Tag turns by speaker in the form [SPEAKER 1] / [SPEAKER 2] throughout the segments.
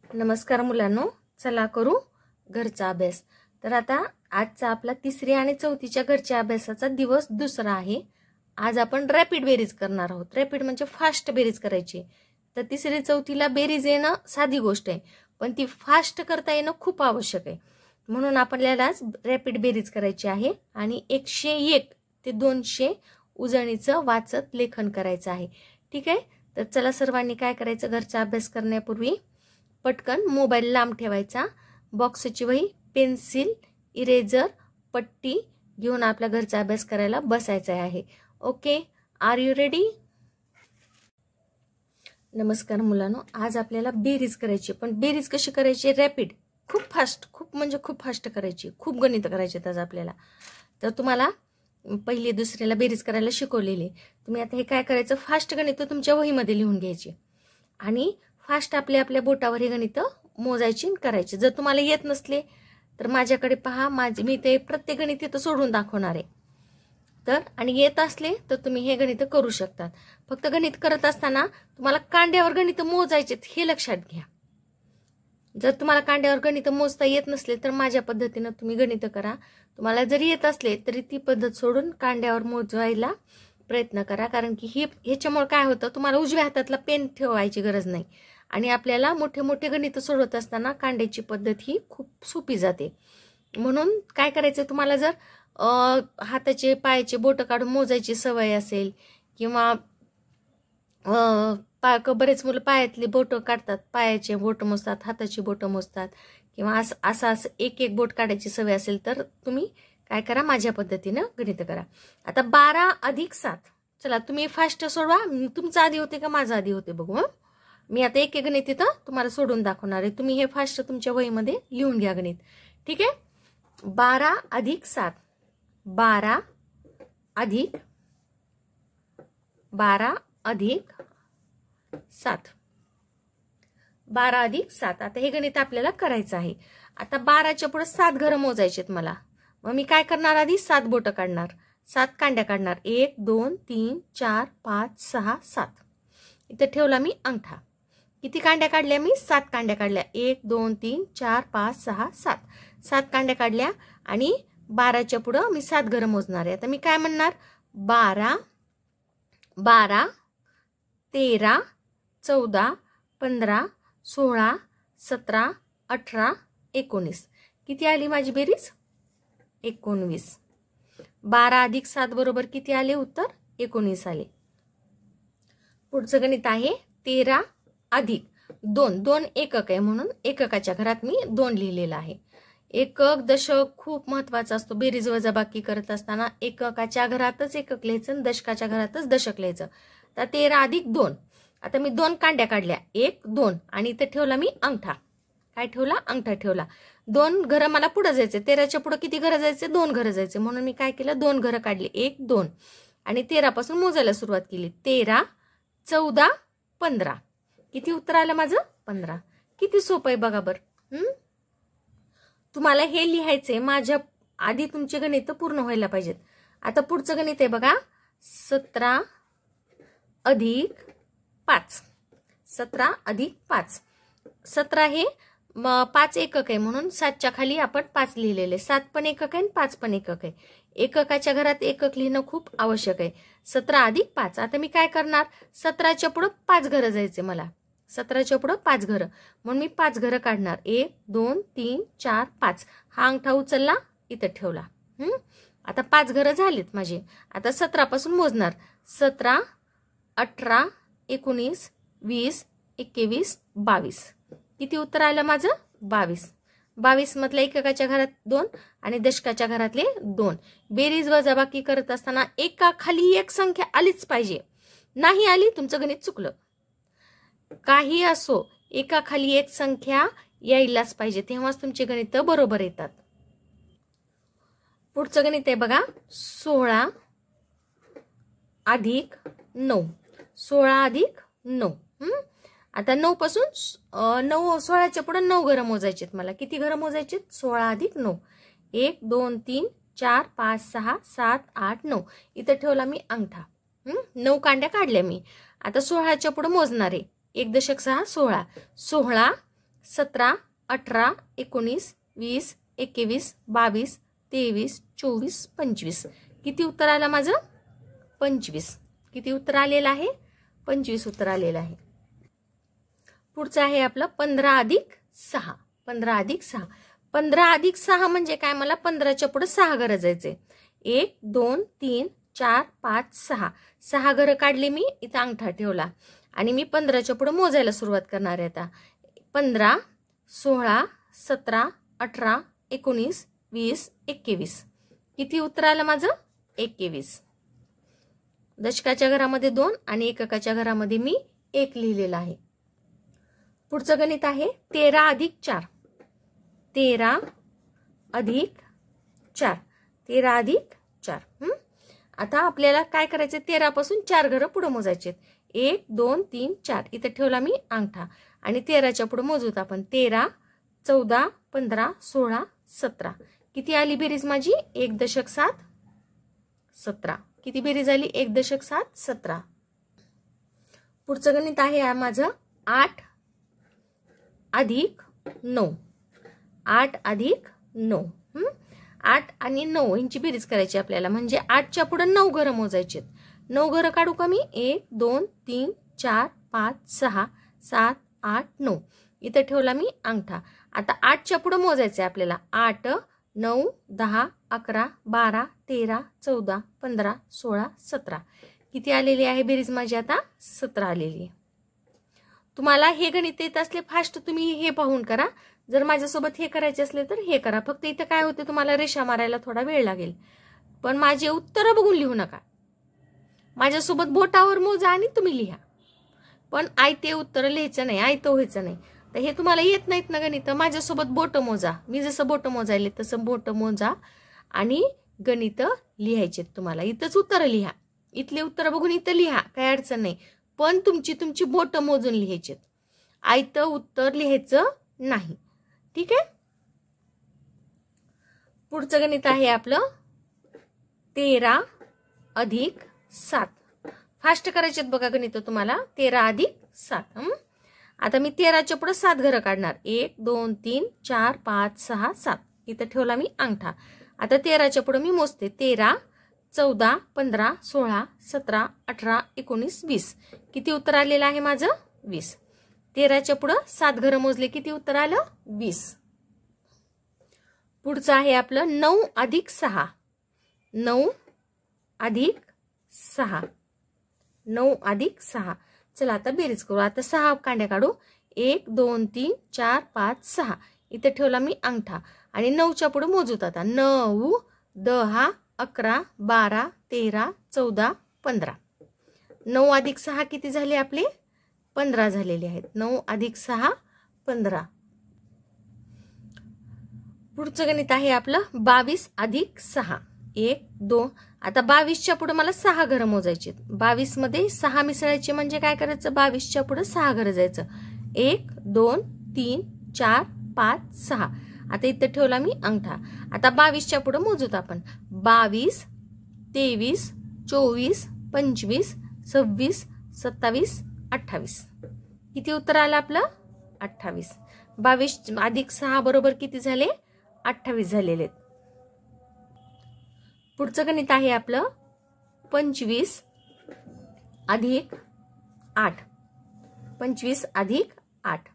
[SPEAKER 1] नमस्कार मुलांनो, चला करू घरचा अभ्यास। तर आता आजचा आपला तिसरी आणि चौथीच्या घरच्या अभ्यासाचा दिवस दुसरा आहे। आज आपण रॅपिड बेरीज करणार आहोत। रॅपिड म्हणजे फास्ट बेरीज करायची। तर तिसरी चौथीला बेरीज येणं साधी गोष्ट आहे, पण ती फास्ट करता येणं खूप आवश्यक आहे। म्हणून आपल्याला आज रॅपिड बेरीज करायची आहे आणि 101 ते 200 उजळणीचं वाचत लेखन करायचं आहे। ठीक आहे, तर चला सर्वांनी काय करायचं, घरचा अभ्यास करण्यापूर्वी पटकन मोबाईल लांब ठेवायचा, बॉक्सची वही, पेन्सिल, इरेजर, पट्टी घेऊन आपला घरचा अभ्यास करायला बसायचा आहे। Okay, are you ready? नमस्कार मुलांनो, आज आपल्याला बेरीज करायची, पण बेरीज कशी करायची? रॅपिड, खूप फास्ट, खूप फास्ट करायची, खूप गणित करायचे आज आपल्याला। तर तुम्हाला पहिली दुसरीला बेरीज करायला शिकवलेली, तुम्ही आता हे काय करायचं, फास्ट गणित तुमच्या वहीमध्ये लिहून घ्यायची आणि फास्ट आपल्या बोटावर हे गणित मोजायची करायची। जर तुम्हाला येत नसले तर माझ्याकडे पहा, मी ते प्रत्येक गणित इथं सोडून दाखवणार आहे। तर आणि येत असले तर तुम्ही हे गणित करू शकतात। फक्त गणित करत असताना तुम्हाला कांड्यावर गणित मोजायचे हे लक्षात घ्या। जर तुम्हाला कांड्यावर गणित मोजता येत नसले तर माझ्या पद्धतीने तुम्ही गणित करा। तुम्हाला जरी येत असले तरी ती पद्धत सोडून कांड्यावर मोजवायला प्रयत्न करा, कारण की ह्याच्यामुळे काय होतं, तुम्हाला उजव्या हातातला पेन ठेवायची गरज नाही आणि आपल्याला मोठे मोठे गणित सोडवत असताना कांड्याची पद्धत ही खूप सोपी जाते। म्हणून काय करायचं, तुम्हाला जर हाताचे पायाचे बोट काढून मोजायची सवय असेल किंवा बरेच मुलं पायातली बोट काढतात, पायाचे बोट मोजतात, हाताची बोट मोजतात किंवा असं एक एक बोट काढायची सवय असेल तर तुम्ही काय करा, माझ्या पद्धतीनं गणित करा। आता 12 अधिक 7, चला तुम्ही फास्ट सोडवा, तुमचं आधी होते का माझं आधी होते बघू। मी आता एक एक गणित तिथं तुम्हाला सोडून दाखवणार आहे, तुम्ही हे फास्ट तुमच्या वहीमध्ये लिहून घ्या गणित। ठीक आहे, 12 अधिक 7, 12 अधिक 7, 12 अधिक 7। आता हे गणित आपल्याला करायचं आहे। आता 12च्या पुढे 7 घरं मोजायचेत मला, मग मी काय करणार, आधी 7 बोटं काढणार, 7 कांड्या काढणार, 1 2 3 4 5 6 7। इथं ठेवला मी अंगठा। किती कांड्या काढल्या मी? 7 कांड्या काढल्या, 1 2 3 4 5 6 7, 7 कांड्या काढल्या आणि 12च्या पुढं मी 7 घरं मोजणार आहे। आता मी काय म्हणणार, 12 13 14 15 16 17 18 19। किती आली माझी बेरीज? 19। 12 अधिक 7 बरोबर किती आले उत्तर? 19 आले। पुढचं गणित आहे 13 अधिक 2, 2 एकक आहे म्हणून एककाच्या घरात मी 2 लिहिलेला आहे। एकक दशक खूप महत्वाचा असतो, बेरीज वजाबाकी करत असताना एककाच्या घरातच एकक लिहायचं आणि दशकाच्या घरातच दशक लिहायचं। तर 13 अधिक 2, आता मी 2 कांड्या काढल्या, 1 2 आणि इथे ठेवला मी अंगठा। काय ठेवला? अंगठा ठेवला। 2 घरं मला पुढे जायचे, 13च्या पुढे किती घरं जायचे? 2 घरं जायचे, म्हणून मी काय केलं, 2 घरं काढली, 1 2 आणि 13 पासून मोजायला सुरुवात केली, 13 14 15। किती उत्तर आलं माझं? 15। किती सोपं आहे बघा बरं। तुम्हाला हे लिहायचंय, माझ्या आधी तुमचे गणित पूर्ण व्हायला पाहिजेत। आता पुढचं गणित आहे बघा, 17 अधिक 5, 17 अधिक 5। 17 हे 5 एकक आहे म्हणून 7च्या खाली आपण 5 लिहिलेले, 7 पण एकक आहे आणि 5 पण एकक आहे। एककाच्या घरात एकक लिहिणं खूप आवश्यक आहे। 17 अधिक 5, आता मी काय करणार, 17च्या पुढे 5 घरं जायचे मला, 17च्या पुढे 5 घरं, म्हणून मी 5 घरं काढणार, 1 2 3 4 5। हा अंगठा उचलला, इथं ठेवला। आता 5 घरं झालीत माझी। आता 17 पासून मोजणार, 17 18 19 20 21 22। किती उत्तर आलं माझं? 22। 22 मधल्या एककाच्या घरात 2 आणि दशकाच्या घरातले 2। बेरीज वजाबाकी करत असताना एका खाली एक संख्या आलीच पाहिजे, नाही आली तुमचं गणित चुकलं। काही असो, एका खाली एक संख्या यायलाच पाहिजे, तेव्हाच तुमचे गणित बरोबर येतात। पुढचं गणित आहे बघा, 16 अधिक 9, 16 अधिक 9। आता 9 पासून 16च्या पुढे 9 घरं मोजायचेत मला। किती घरं मोजायचेत? 16 अधिक 9, 1 2 3 4 5 6 7 8 9। इथं ठेवला मी अंगठा। 9 कांड्या काढल्या मी। आता 16च्या पुढे मोजणार आहे, 1 दशक 6 16, 16 17, 18, 19, 20, 21, 22, 23, 24, 25. किती उत्तर आलं माझं? 25. किती उत्तर आलेलं आहे? 25 उत्तर आलेलं आहे. पुढचं आहे आपलं 15 अधिक 6. 15 अधिक 6. 15 अधिक 6 म्हणजे काय? मला 15च्या पुढे 6 घरं जायचे. 1, 2, 3, 4, 5, 6. 6 घरं काढले मी, इथं अंगठा ठेवला आणि मी 15च्या पुढे मोजायला सुरुवात करणार आहे आता. 15, 16, 17, 18, 19, 20, 21. किती उत्तर आलं माझं? 21. दशकाच्या घरामध्ये 2 आणि एककाच्या घरामध्ये मी 1 लिहिलेलं आहे. पुढचं गणित आहे 13 अधिक 4. 13 अधिक 4. 13 अधिक 4. आता आपल्याला काय करायचं? 13 पासून 4 घरं पुढे मोजायचे. 1, 2, 3, 4. इथं ठेवला मी अंगठा आणि 13च्या पुढे मोजूत आपण. 13, 14, 15, 16, 17. किती आली बेरीज माझी? 1.7 17. किती बेरीज आली? 1.7 17. पुढचं गणित आहे माझं 8 अधिक 9. 8 अधिक 9. 8 आणि 9 यांची बेरीज करायची आपल्याला. म्हणजे 8च्या पुढे 9 घरं मोजायची. 9 घरं काढू का मी? 1, 2, 3, 4, 5, 6, 7, 8, 9. इथं ठेवला मी अंगठा. आता 8च्या पुढे मोजायचे आपल्याला. 8, 9, 10, 11, 12, 13, 14, 15, 16, 17. किती आलेली आहे बेरीज माझी आता? 17 आलेली आहे. तुम्हाला हे गणित येत असले फास्ट तुम्ही हे पाहून करा. जर माझ्यासोबत हे करायचे असले तर हे करा. फक्त इथं काय होते, तुम्हाला रेषा मारायला थोडा वेळ लागेल. पण माझे उत्तर बघून लिहू नका. माझ्यासोबत बोटावर मोजा आणि तुम्ही लिहा. पण आयते उत्तर लिहायचं नाही, आयतं व्हायचं नाही. तर हे तुम्हाला येत नाहीत ना गणित, माझ्यासोबत बोट मोजा. मी जसं बोट मोजायले तसं बोट मोजा आणि गणित लिहायचे तुम्हाला. इथंच उत्तर लिहा. इथले उत्तर बघून इथं लिहा, काही अडचण नाही. पण तुमची बोट मोजून लिहायचे. आयतं उत्तर लिहायचं नाही. ठीक आहे. पुढचं गणित आहे आपलं 13 अधिक 7. फास्ट करायचे बघा गणित तुम्हाला. 13 अधिक 7. आता मी 13च्या पुढे 7 घरं काढणार. 1, 2, 3, 4, 5, 6, 7. इथं ठेवला मी अंगठा. आता 13च्या पुढे मी मोजते. 13, 14, 15, 16, 17, 18, 19, 20. किती उत्तर आलेलं आहे माझं? 20. 13च्या पुढे 7 घरं मोजले. किती उत्तर आलं? 20. पुढचं आहे आपलं 9 अधिक 6. 9 अधिक 6. 9 अधिक 6. चला आता बेरीज करू. आता 6 कांड्या काढू. 1, 2, 3, 4, 5, 6. इथे ठेवला मी अंगठा आणि 9च्या पुढे मोजूत आता. 9, 10, 11, 12, 13, 14, 15. 9 अधिक 6 किती झाले आपले? 15 झालेले आहेत. 9 अधिक 6 15. पुढचं गणित आहे आपलं 22 अधिक 6. 1, 2. आता 22च्या पुढे मला 6 घरं मोजायची. 22 मध्ये 6 मिसळायचे म्हणजे काय करायचं? 22च्या पुढे 6 घरं जायचं. 1, 2, 3, 4, 5, 6. आता इथं ठेवला मी अंगठा. आता 22च्या पुढे मोजूत आपण. 22, 23, 24, 25, 26, 27, 28. किती उत्तर आलं आपलं? 28. 22 अधिक 6 बरोबर किती झाले? 28 झालेले आहेत. पुढचं गणित आहे आपलं 25 अधिक 8. 25 अधिक 8.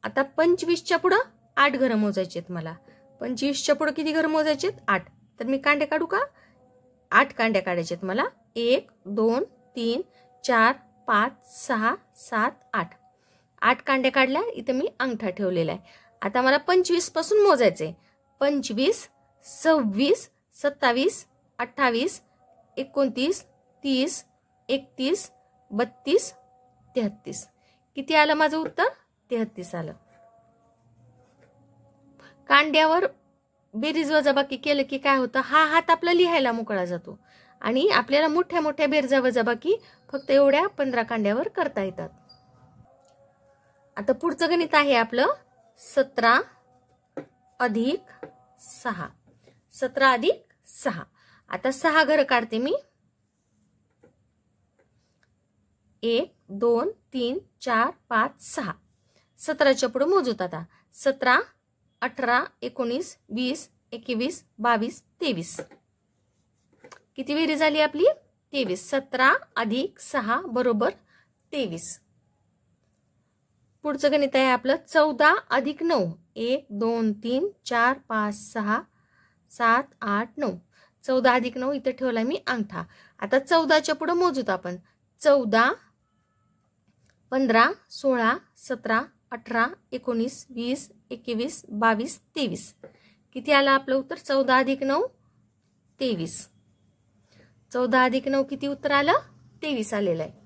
[SPEAKER 1] आता 25च्या पुढे 8 घरं मोजायचे आहेत मला. 25च्या पुढे किती घरं मोजायचे आहेत? 8. तर मी कांड्या काढू का? 8 कांड्या काढायचे आहेत मला. 1, 2, 3, 4, 5, 6, 7, 8. 8 कांड्या काढल्या. इथं मी अंगठा ठेवलेला आहे. आता मला 25 पासून मोजायचे. 25, 26, 27, 28, 29, 30, 31, 32, 33. किती आलं माझं उत्तर? 33 आलं. कांड्यावर बेरीज वजाबाकी केलं की काय होतं? हा हात आपला लिहायला मोकळा जातो आणि आपल्याला मोठ्या मोठ्या बेरजा वजाबाकी फक्त एवढ्या 15 कांड्यावर करता येतात. आता पुढचं गणित आहे आपलं 17 अधिक 6. 17 अधिक 6. आता 6 घरं काढते मी. 1, 2, 3, 4, 5, 6. 17च्या पुढे मोजूत आता. 17, 18, 19, 20, 21, 22, 23. किती बेरीज झाली आपली? 23. 17 अधिक 6 बरोबर 23. पुढचं गणित आहे आपलं 14 अधिक 9. 1 2 3 4 5 6 7 8 9. 14 अधिक 9 इथे ठेवला मी अंगठा. आता 14च्या पुढे मोजूत आपण. 14, 15, 16, 17, 18, 19, 20, 21, 22, 23. किती आलं आपलं उत्तर? 14 अधिक 9 23. 14 अधिक 9 किती उत्तर आलं? 23 आलेलं आहे.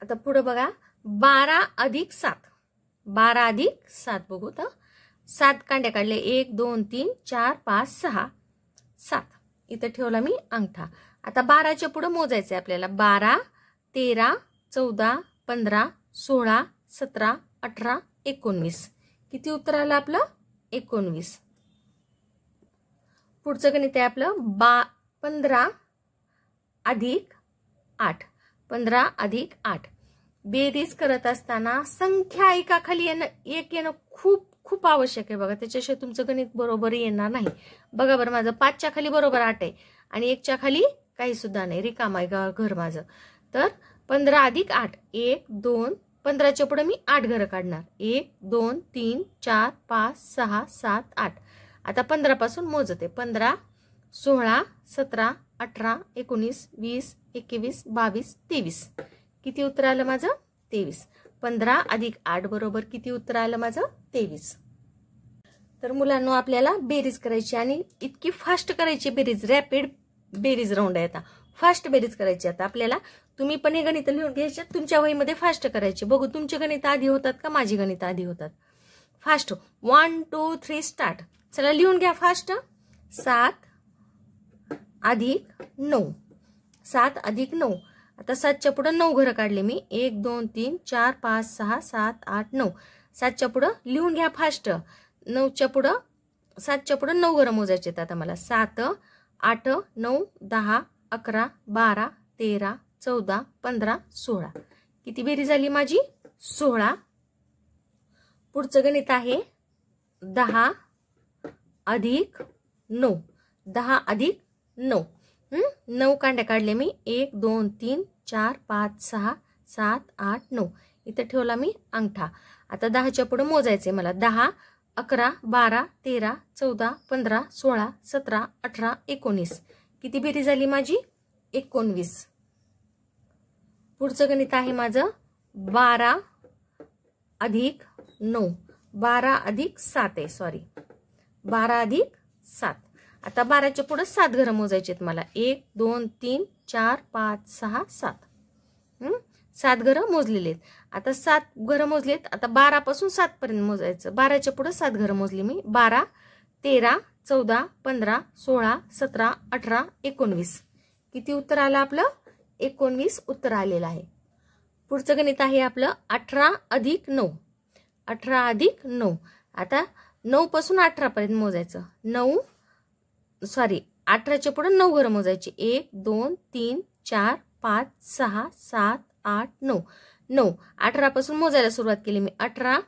[SPEAKER 1] आता पुढे बघा 12 अधिक 7. 12 अधिक 7 बघू तर 7 कांड्या काढले. 1 2 3 4 5 6 7. इथे ठेवला मी अंगठा. आता 12च्या पुढे मोजायचे आपल्याला. 12, 13, 14, 15, 16, 17, 18, 19. किती उत्तर आलं आपलं? 19. पुढचं गणित आहे आपलं 15 अधिक 8. 15 अधिक 8. बेरीज करत असताना संख्या एकाखाली एक येणं खूप खूप आवश्यक आहे बघा. त्याच्याशिवाय तुमचं गणित बरोबर येणार नाही. बघा बरं, माझं 5च्या खाली बरोबर 8 आहे आणि 1च्या खाली काही सुद्धा नाही. रिकाम आहे घर माझं. तर 15 अधिक 8. 1 2. 15च्या पुढे मी 8 घरं काढणार. 1 2 3 4 5 6 7 8. आता 15 पासून मोजते. 15, 16, 17, 18, 19, 20, 21, 22, 23. किती उत्तर आलं माझं? 23. 15 अधिक 8 बरोबर किती उत्तर आलं माझं? 23. तर मुलांनो, आपल्याला बेरीज करायची आणि इतकी फास्ट करायची बेरीज. रॅपिड बेरीज राऊंड आहे आता. फास्ट बेरीज करायची आता आपल्याला. तुम्ही पण हे गणित लिहून घ्यायचे. तुमच्या वहीमध्ये फास्ट करायचे. बघू तुमचे गणित आधी होतात का माझी गणित आधी होतात. फास्ट. 1 2 3 स्टार्ट. चला लिहून घ्या फास्ट. 7 अधिक 9. 7 अधिक 9. आता 7च्या पुढे 9 घरं काढले मी. 1 2 3 4 5 6 7 8 9. 7च्या पुढे लिहून घ्या फास्ट. 9च्या पुढे 7च्या पुढे 9 घरं मोजायचे आता मला. 7 8 9 10 11 12 13 14 15 16. किती बेरीज झाली माझी? 16. पुढचं गणित आहे 10 अधिक 9. 10 अधिक 9. 9 कांड्या काढले मी. 1 2 3 4 5 6 7 8 9. इथे ठेवला मी अंगठा. आता 10च्या पुढे मोजायचे मला. 10 11 12 13 14 15 16 17 18 19. किती बेरीज झाली माझी? 19. पुढचं गणित आहे माझं 12 अधिक 9. 12 अधिक 7 आहे. सॉरी, 12 अधिक 7. आता 12च्या पुढे 7 घरं मोजायचे आहेत मला. 1 2 3 4 5 6 7. 7 घरं मोजलेले आहेत. आता 7 घरं मोजलेत. आता 12 पासून 7 पर्यंत मोजायचं. 12च्या पुढे 7 घरं मोजली मी. 12 13 14 15 16 17 18 19. किती उत्तर आलं आपलं? 19 उत्तर आलेलं आहे. पुढचं गणित आहे आपलं 18 अधिक 9. 18 अधिक 9. आता 9 पासून 18 पर्यंत मोजायचं. 18च्या पुढे 9 घरं मोजायची. 1 2 3 4 5 6 7 8 9. 9. 18 पासून मोजायला सुरुवात केली मी. 18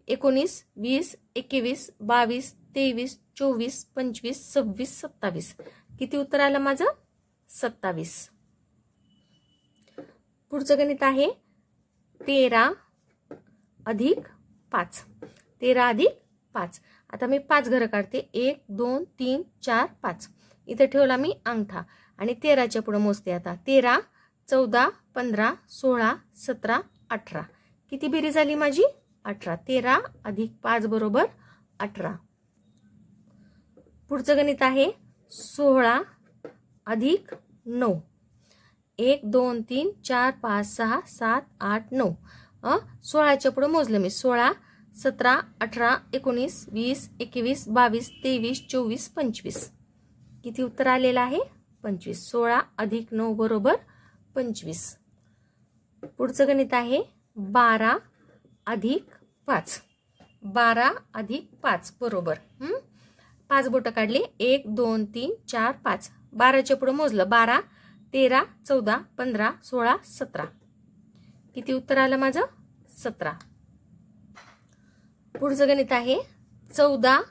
[SPEAKER 1] 19 20 21 22 23 24 25 26 27. किती उत्तर आलं माझं? 27. पुढचं गणित आहे 13 अधिक 5. 13 अधिक 5. आता मी 5 घरं काढते. 1 2 3 4 5. इथे ठेवला मी अंगठा आणि 13च्या पुढे मोजते आता. 13 14 15 16 17 18. किती बेरीज झाली माझी? 18. 13 अधिक 5 बरोबर 18. पुढचं गणित आहे 16 अधिक 9. 1 2 3 4 5 6 7 8 9. 16च्या पुढे मोजलं मी. 16 17 18 19 20 21 22 23 24 25. किती उत्तर आलेलं आहे? 25. 16 अधिक 9 बरोबर 25. पुढचं गणित आहे 12 अधिक 5. 12 अधिक 5 बरोबर. 5 बोटं काढली. 1 2 3 4 5. 12च्या पुढे मोजलं. 12 13 14 15 16 17. किती उत्तर आलं माझं? 17. पुढचं गणित आहे 14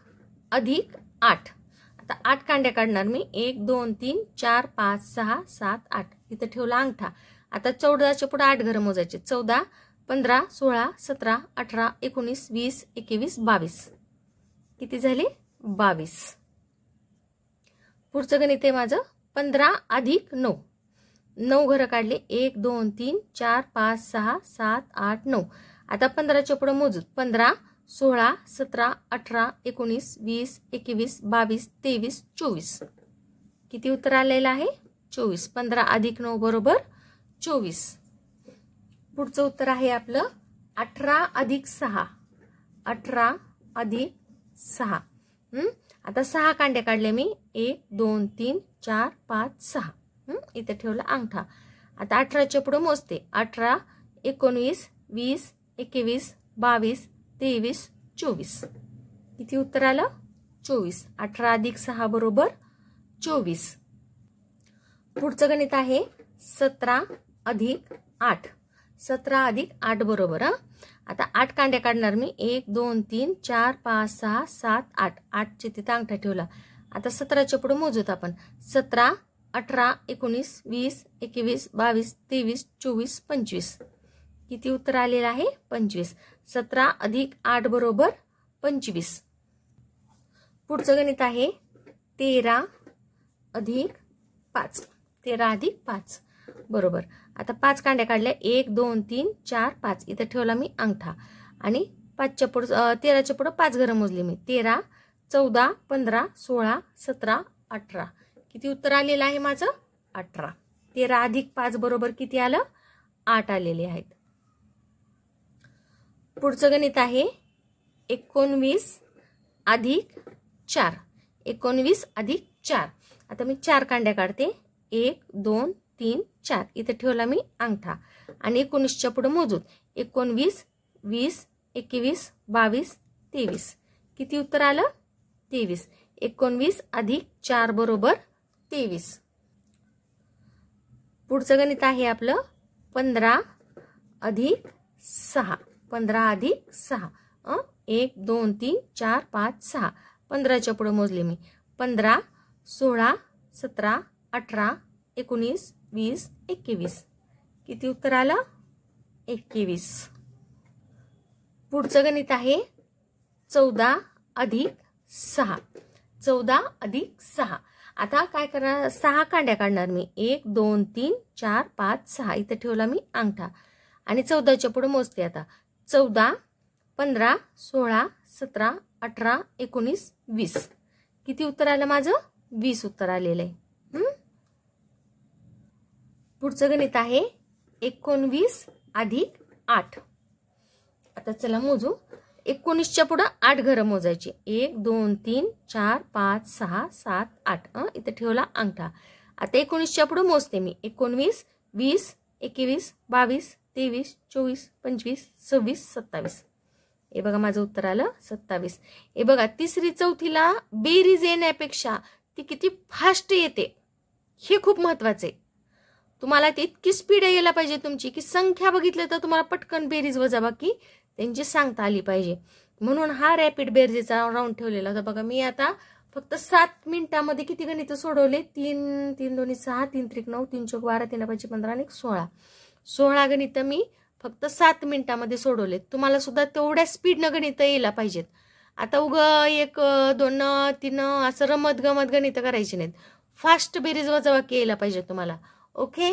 [SPEAKER 1] अधिक 8. आता 8 कांड्या काढणार मी. 1 2 3 4 5 6 7 8. इथं ठेवला अंगठा. आता 14च्या पुढे 8 घरं मोजायचे. 14 15 16 17 18 19 20 21 22. किती झाले? 22. पुढचं गणित आहे माझं 15 अधिक 9. 9 घरं काढले. 1 2 3 4 5 6 7 8 9. आता 15च्या पुढे मोजू. 15 16 17 18 19 20 21 22 23 24. किती उत्तर आलेलं आहे? 24. 15 अधिक 9 बरोबर 24. पुढचं उत्तर आहे आपलं 18 अधिक 6. 18 अधिक 6. आता 6 कांड्या काढल्या मी. 1 2 3 4 5 6. इथे ठेवला अंगठा. आता 18च्या पुढे मोजते. 18 19 20 21 22 23 24. किती उत्तर आलं? 24. 18 अधिक 6 बरोबर 24. पुढचं गणित आहे 17 अधिक 8. 17 अधिक 8 बरोबर. आता 8 कांड्या काढणार मी. 1 2 3 4 5 6 7 8. 8चे तिथं अंगठा ठेवला. आता 17च्या पुढे मोजूत आपण. 17 18 19 20 21 22 23 24 25. किती उत्तर आलेलं आहे? 25. 17 अधिक 8 बरोबर 25. पुढचं गणित आहे 13 अधिक 5. 13 अधिक 5 बरोबर. आता 5 कांड्या काढल्या. 1 2 3 4 5. इथं ठेवला मी अंगठा. आणि 5च्या पुढे 13च्या पुढे 5 घरं मोजली मी. 13 14 15 16 17 18. किती उत्तर आलेलं आहे माझं? 18. 13 अधिक 5 बरोबर किती आलं? 8 आलेले आहेत. पुढचं गणित आहे 19 अधिक 4. 19 अधिक 4. आता मी 4 कांड्या काढते. 1 2 3 4. इथे ठेवला मी अंगठा. आणि 19च्या पुढे मोजूत. 19 20 21 22 23. किती उत्तर आलं? 23. 19 अधिक 4 बरोबर 23. पुढचं गणित आहे आपलं 15 अधिक 6. 15 अधिक 6. 1 2 3 4 5 6. 15च्या पुढे मोजले मी. 15 16 17 18 19 20 21. किती उत्तर आलं? 21. पुढचं गणित आहे 14 अधिक 6. 14 अधिक 6. आता काय करणार? 6 कांड्या काढणार मी. 1 2 3 4 5 6. इथे ठेवला मी अंगठा. आणि 14च्या पुढे मोजते आता. 14 15 16 17 18 19 20. किती उत्तर आलं माझं? 20 उत्तर आलेलं आहे. पुढचं गणित आहे 19 अधिक 8. आता चला मोजू. 19च्या पुढे 8 घरं मोजायची. 1 2 3 4 5 6 7 8. इथे ठेवला अंगठा. आता 19च्या पुढे मोजते मी. 19 20 21 22 23 24 25 26 27. हे बघा माझं उत्तर आलं 27. हे बघा तिसरी चौथीला बेरीज येण्यापेक्षा ती किती फास्ट येते हे खूप महत्वाचं आहे. तुम्हाला ती इतकी स्पीड यायला पाहिजे तुमची की संख्या बघितलं तर तुम्हाला पटकन बेरीज वजाबाकी त्यांची सांगता आली पाहिजे. म्हणून हा रॅपिड बेरजेचा राऊंड ठेवलेला होता. बघा मी आता फक्त 7 मिनिटांमध्ये किती गणित सोडवले? 3 3 2 6 3 3 9 3 4 12 3 5 15 आणि 16. 16 गणित मी फक्त 7 मिनिटांमध्ये सोडवले. तुम्हाला सुद्धा तेवढ्या स्पीडनं गणित यायला पाहिजेत. आता एक 2 3 असं रमत गमत गणित करायची नाहीत. फास्ट बेरीज वजाबाकी यायला पाहिजे तुम्हाला. ओके.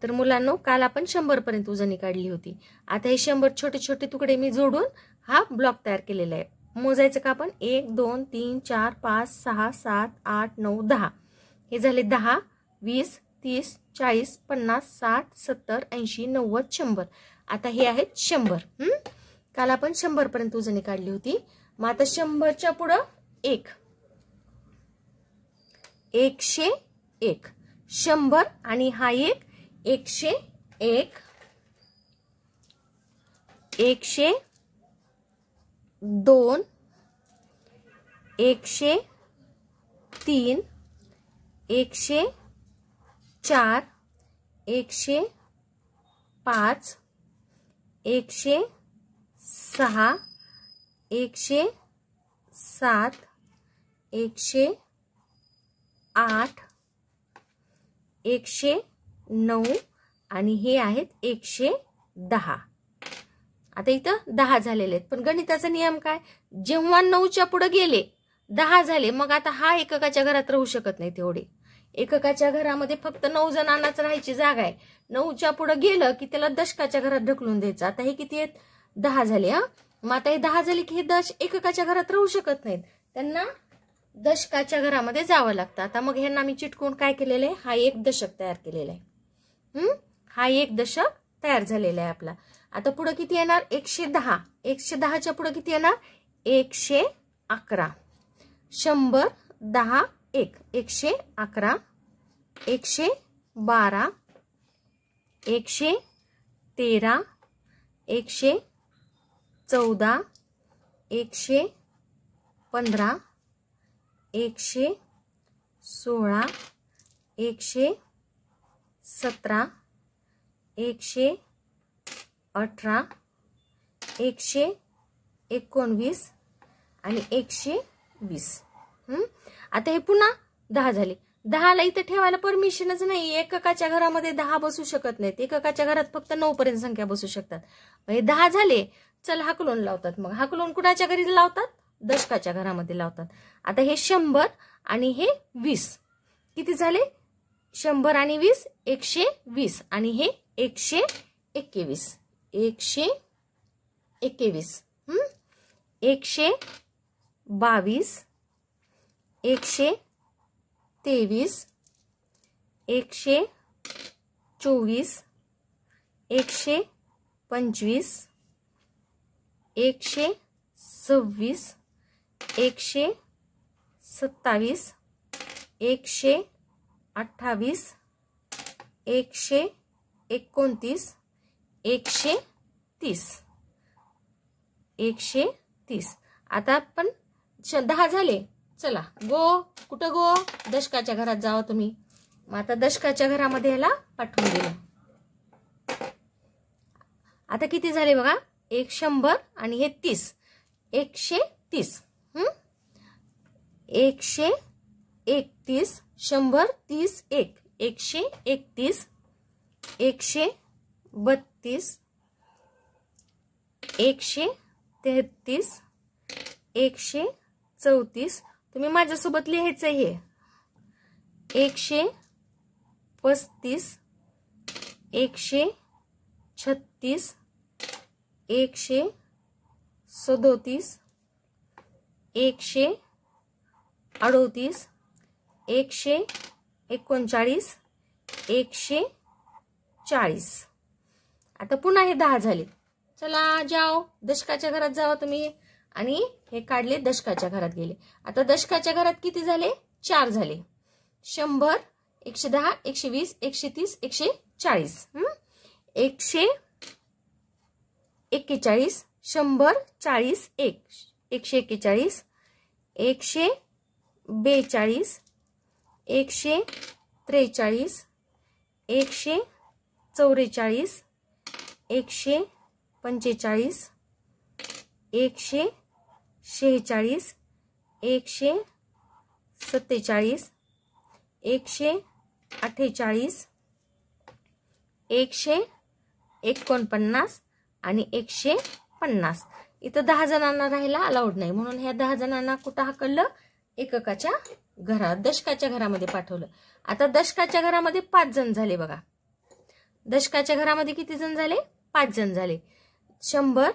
[SPEAKER 1] तर मुलांनो काल आपण 100 पर्यंत उजनी काढली होती. आता हे 100 छोटे छोटे तुकडे मी जोडून हा ब्लॉक तयार केलेला आहे. मोजायचं का आपण? 1 2 3 4 5 6 7 8 9 10. हे झाले 10 20 30 40 50 60 70 80 90 100. आता हे आहेत 100. काल आपण 100 पर्यंत उजनी काढली होती. मग आता 100च्या पुढे 1 101 100 आणि हा 1 101 102, 103, 104, 105, 106, 107, 108, 109 आणि हे आहेत 110. आता इथं 10 झालेले आहेत, पण गणिताचा नियम काय, जेव्हा 9च्या पुढे गेले 10 झाले, मग आता हा एककाच्या घरात राहू शकत नाही. तेवढे एककाच्या घरामध्ये फक्त 9 जणांनाच राहायची जागा आहे. 9च्या पुढे गेलं की त्याला दशकाच्या घरात ढकलून द्यायचं. आता हे किती आहेत, 10 झाले. मग आता हे 10 झाले की हे एककाच्या घरात राहू शकत नाहीत, त्यांना दशकाच्या घरामध्ये जावं लागतं. आता मग ह्यांना मी चिटकून काय केलेलं आहे, हा एक दशक तयार केलेला आहे. हा एक दशक तयार झालेला आहे आपला. आता पुढे किती येणार, 110. 110च्या पुढे किती येणार, 111. 100, 10, 1, 111, 112, 113, 114, 115, 116, 117, 118, 119 आणि 120. आता हे पुन्हा 10 झाले. 10ला इथं ठेवायला परमिशनच नाही. एककाच्या घरामध्ये 10 बसू शकत नाहीत. एककाच्या घरात फक्त 9 पर्यंत संख्या बसू शकतात. हे 10 झाले, चल हाकलून लावतात. मग हाकलून कुणाच्या घरी लावतात, दशकाच्या घरामध्ये लावतात. आता हे 100 आणि हे 20 किती झाले, 100 आणि 20, 120 आणि हे 121, 121, 122, 123, 124, 125, 125, 126, 127, 128, 129, 130, 130. आता आपण 10 झाले, चला गो, कुठं गो, दशकाच्या घरात जावा तुम्ही. मग आता दशकाच्या घरामध्ये ह्याला पाठवून दिलं. आता किती झाले बघा, 100 आणि हे 30, 130, 131, 130, 1, 131, 132, 133, 134. तुम्ही माझ्यासोबत लिहायचं हे, 135, 136, 137, 138, 139, 140. आता पुन्हा हे 10 झाले. चला जाओ, दशकाच्या घरात जावा तुम्ही. आणि हे काढले, दशकाच्या घरात गेले. आता दशकाच्या घरात किती झाले, 4 झाले. 100, 110, 120, 130, 140, 141, 100, 40, 1, 141, 142, 143, 144, 145, 146, 147, 148, 149 आणि 150. इथं 10 जणांना राहायला अलाउड नाही, म्हणून ह्या 10 जणांना कुठं हाकललं, एककाच्या घरात, दशकाच्या घरामध्ये पाठवलं. आता दशकाच्या घरामध्ये 5 जण झाले बघा. दशकाच्या घरामध्ये किती जण झाले, 5 जण झाले. 100,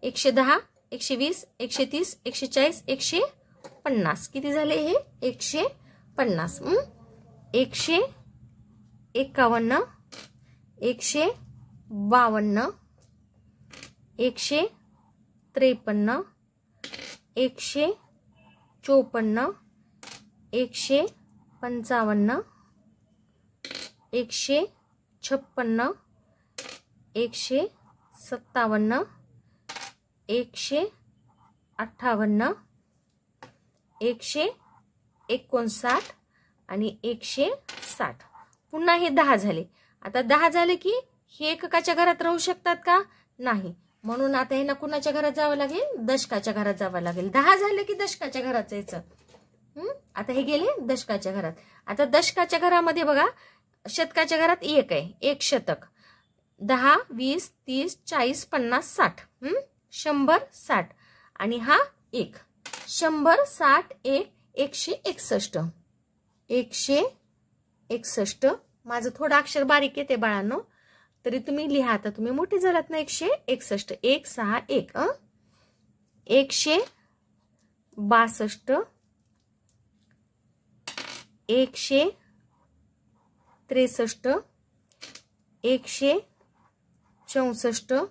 [SPEAKER 1] 110, 120, 130, 140, 150. किती झाले हे, 150. 151, 152, 153, 154, 155, 156, 156, 57, 158, 159 आणि 160. पुन्हा हे 10 झाले. आता 10 झाले की हे एककाच्या घरात राहू शकतात का? नाही. म्हणून आता हे कुणाच्या घरात जावं लागेल? दशकाच्या घरात जावं लागेल. 10 झाले की दशकाच्या घरात जायचं. आता हे गेले दशकाच्या घरात. आता दशकाच्या घरामध्ये बघा, शतकाच्या घरात 1 आहे. 1 शतक. 10, 20, 30, 40, 50, 60. 100, 60 आणि हा 1. 100, 60, 1, 161. 161. माझं थोडं अक्षर बारीक येते बाळांनो, तरी तुम्ही लिहा. आता तुम्ही मोठे झालात ना. 161. 161. 162, 163, 164,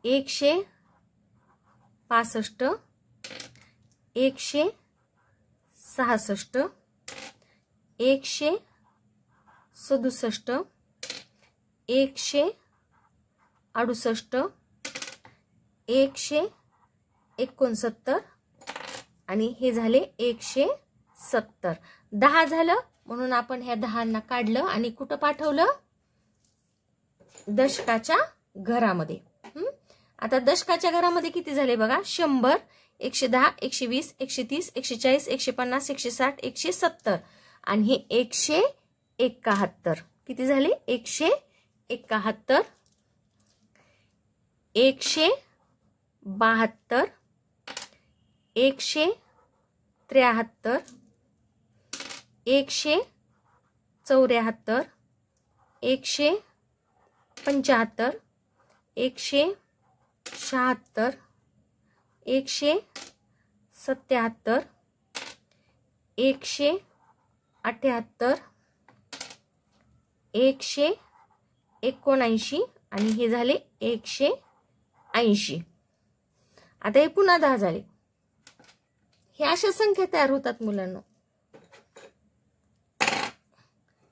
[SPEAKER 1] 165, 166, 167, 168, 169 आणि हे झाले 170. 10 झालं म्हणून आपण ह्या 10 काढलं आणि कुठं पाठवलं? दशकाच्या घरामध्ये. आता दशकाच्या घरामध्ये किती झाले बघा? 100, 110, 120, 130, 140, 150, 160, 170 आणि हे 171. किती झाले? 171, 172, 173, 174, 175, 176, 177, 178, 179 आणि हे झाले 180. आता हे पुन्हा 10 झाले. हे अशा संख्या तयार होतात मुलांना.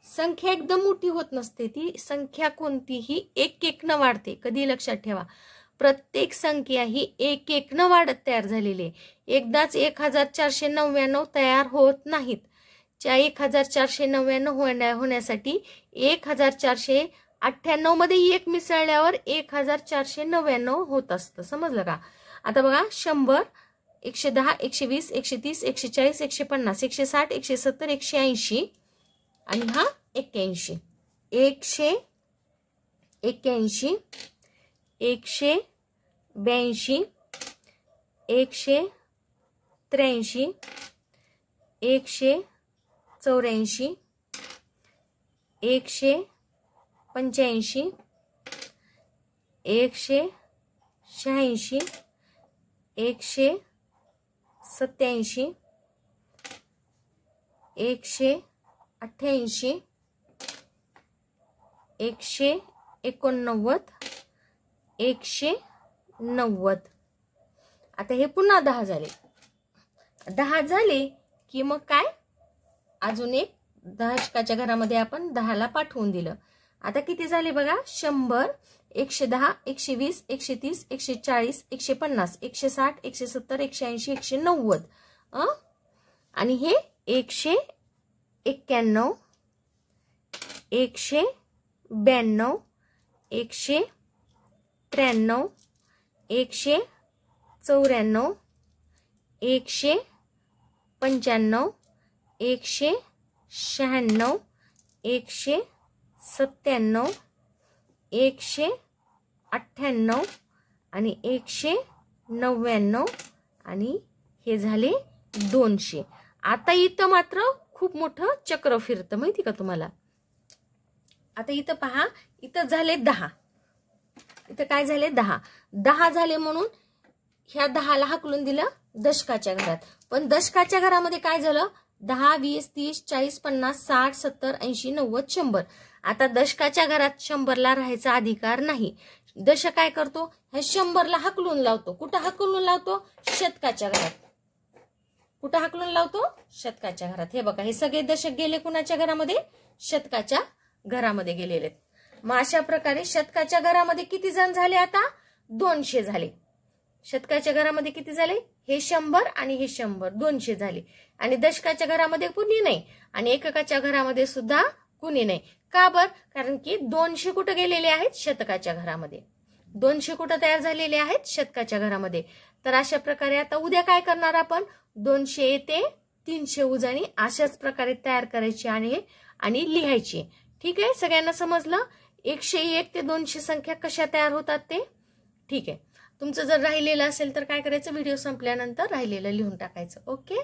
[SPEAKER 1] संख्या एकदम मोठी होत नसते. ती संख्या कोणतीही 1-1 न वाढते. कधी लक्षात ठेवा, प्रत्येक संख्या ही 1-1 न वाढत तयार झालेली आहे. एकदाच 1499 तयार होत नाहीत. त्या 1499 होण्यासाठी 1498 मध्ये 1 मिसळल्यावर 1499 होत असतं. समजलं का? आता बघा, 100, 110, 120, 130, 140, 150, 160, 170, 180 आणि हा 81. 181, 182, 183, 184, 184, 185, 186, 187, 188, 189, 190. आता हे पुन्हा 10 झाले. 10 झाले की मग काय? अजून एक दशकाच्या घरामध्ये आपण 10ला पाठवून दिलं. आता किती झाले बघा? 100, 110, 120, 130, 140, 150, 160, 170, 180, 190 आणि हे 191, 192, 193, 194, 195, 196, 196, 197, 198 आणि 199 आणि हे झाले 200. आता इथं मात्र खूप मोठं चक्र फिरतं, माहिती का तुम्हाला? आता इथं पहा, इथं झाले 10. इथं काय झाले? 10. 10 झाले म्हणून ह्या 10ला हाकलून दिलं दशकाच्या घरात. पण दशकाच्या घरामध्ये काय झालं? 10, 20, 30, 40, 50, 60, 70, 80, 90, 100. आता दशकाच्या घरात 100ला राहायचा अधिकार नाही. दशक काय करतो? ह्या 100ला हाकलून लावतो. कुठं हाकलून लावतो? शतकाच्या घरात. कुठं हाकलून लावतो? शतकाच्या घरात. हे बघा, हे सगळे दशक गेले कुणाच्या घरामध्ये? शतकाच्या घरामध्ये गेलेले. मग अशा प्रकारे शतकाच्या घरामध्ये किती जण झाले आता 200 झाले. शतकाच्या घरामध्ये किती झाले? हे 100 आणि हे 100 200 झाले. आणि दशकाच्या घरामध्ये कुणी नाही आणि एककाच्या घरामध्ये सुद्धा कुणी नाही. का बर? कारण की 200 कुठं गेलेले आहेत? शतकाच्या घरामध्ये. 200 कुठं तयार झालेले आहेत? शतकाच्या घरामध्ये. तर अशा प्रकारे आता उद्या काय करणार आपण? 200 ते 300 उजाणी अशाच प्रकारे तयार करायची आणि लिहायची. ठीक आहे, सगळ्यांना समजलं? 101 ते 200 संख्या कशा तयार होतात ते? ठीक आहे. तुमचं जर राहिलेलं असेल तर काय करायचं? व्हिडिओ संपल्यानंतर राहिलेलं लिहून टाकायचं. ओके.